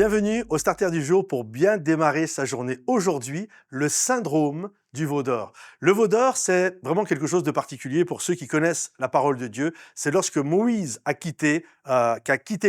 Bienvenue au Starter du jour pour bien démarrer sa journée. Aujourd'hui, le syndrome du veau d'or. Le veau d'or, c'est vraiment quelque chose de particulier pour ceux qui connaissent la parole de Dieu. C'est lorsque Moïse a quitté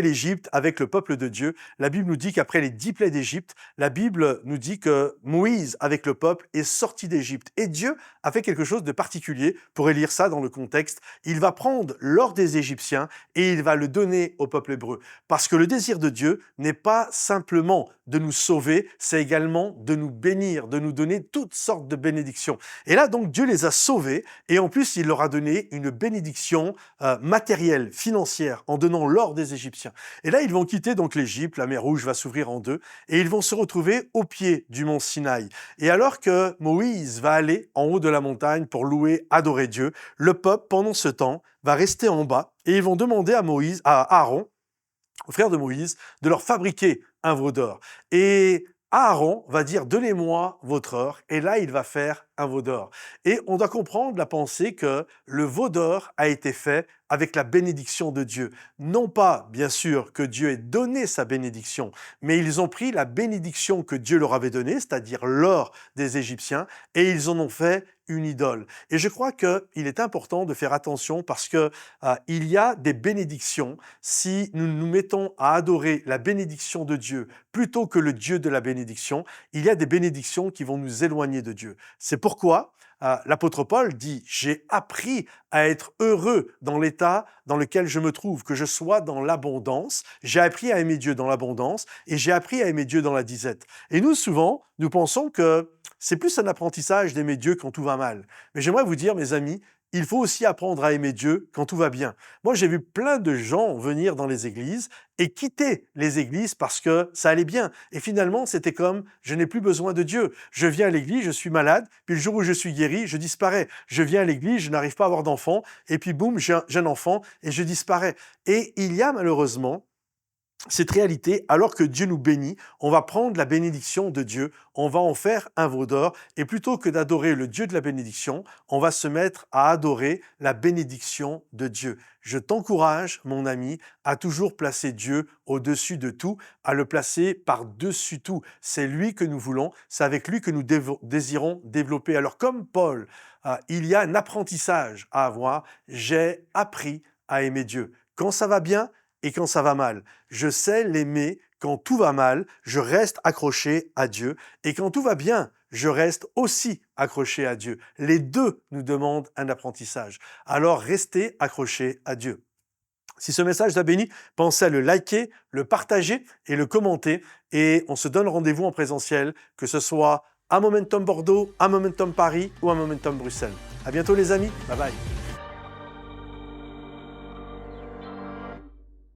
l'Égypte avec le peuple de Dieu. La Bible nous dit qu'après les 10 plaies d'Égypte, la Bible nous dit que Moïse, avec le peuple, est sorti d'Égypte. Et Dieu a fait quelque chose de particulier. Vous pourrez lire ça dans le contexte. Il va prendre l'or des Égyptiens et il va le donner au peuple hébreu. Parce que le désir de Dieu n'est pas simplement de nous sauver, c'est également de nous bénir, de nous donner toutes sortes de bénédictions. Et là, donc, Dieu les a sauvés et en plus, il leur a donné une bénédiction matérielle, financière, en donnant l'or des Égyptiens. Et là, ils vont quitter donc l'Égypte, la mer Rouge va s'ouvrir en deux et ils vont se retrouver au pied du mont Sinaï. Et alors que Moïse va aller en haut de la montagne pour louer, adorer Dieu, le peuple, pendant ce temps, va rester en bas et ils vont demander à Aaron, au frère de Moïse, de leur fabriquer un veau d'or. Et Aaron va dire « Donnez-moi votre or » et là, il va faire un veau d'or. Et on doit comprendre la pensée que le veau d'or a été fait avec la bénédiction de Dieu. Non pas, bien sûr, que Dieu ait donné sa bénédiction, mais ils ont pris la bénédiction que Dieu leur avait donnée, c'est-à-dire l'or des Égyptiens, et ils en ont fait une idole. Et je crois qu'il est important de faire attention parce que il y a des bénédictions. Si nous nous mettons à adorer la bénédiction de Dieu plutôt que le Dieu de la bénédiction, il y a des bénédictions qui vont nous éloigner de Dieu. C'est pourquoi l'apôtre Paul dit « J'ai appris à être heureux dans l'état dans lequel je me trouve, que je sois dans l'abondance. J'ai appris à aimer Dieu dans l'abondance et j'ai appris à aimer Dieu dans la disette. » Et nous, souvent, nous pensons que c'est plus un apprentissage d'aimer Dieu quand tout va mal. Mais j'aimerais vous dire, mes amis, il faut aussi apprendre à aimer Dieu quand tout va bien. Moi, j'ai vu plein de gens venir dans les églises et quitter les églises parce que ça allait bien. Et finalement, c'était comme « je n'ai plus besoin de Dieu. Je viens à l'église, je suis malade, puis le jour où je suis guéri, je disparais. Je viens à l'église, je n'arrive pas à avoir d'enfant, et puis boum, j'ai un enfant et je disparais. » Et il y a malheureusement cette réalité, alors que Dieu nous bénit, on va prendre la bénédiction de Dieu, on va en faire un veau d'or, et plutôt que d'adorer le Dieu de la bénédiction, on va se mettre à adorer la bénédiction de Dieu. Je t'encourage, mon ami, à toujours placer Dieu au-dessus de tout, à le placer par-dessus tout. C'est lui que nous voulons, c'est avec lui que nous désirons développer. Alors comme Paul, il y a un apprentissage à avoir. J'ai appris à aimer Dieu. Quand ça va bien, et quand ça va mal. Je sais l'aimer quand tout va mal, je reste accroché à Dieu. Et quand tout va bien, je reste aussi accroché à Dieu. Les deux nous demandent un apprentissage. Alors restez accrochés à Dieu. Si ce message t'a béni, pensez à le liker, le partager et le commenter. Et on se donne rendez-vous en présentiel, que ce soit à Momentum Bordeaux, à Momentum Paris ou à Momentum Bruxelles. À bientôt les amis, bye bye.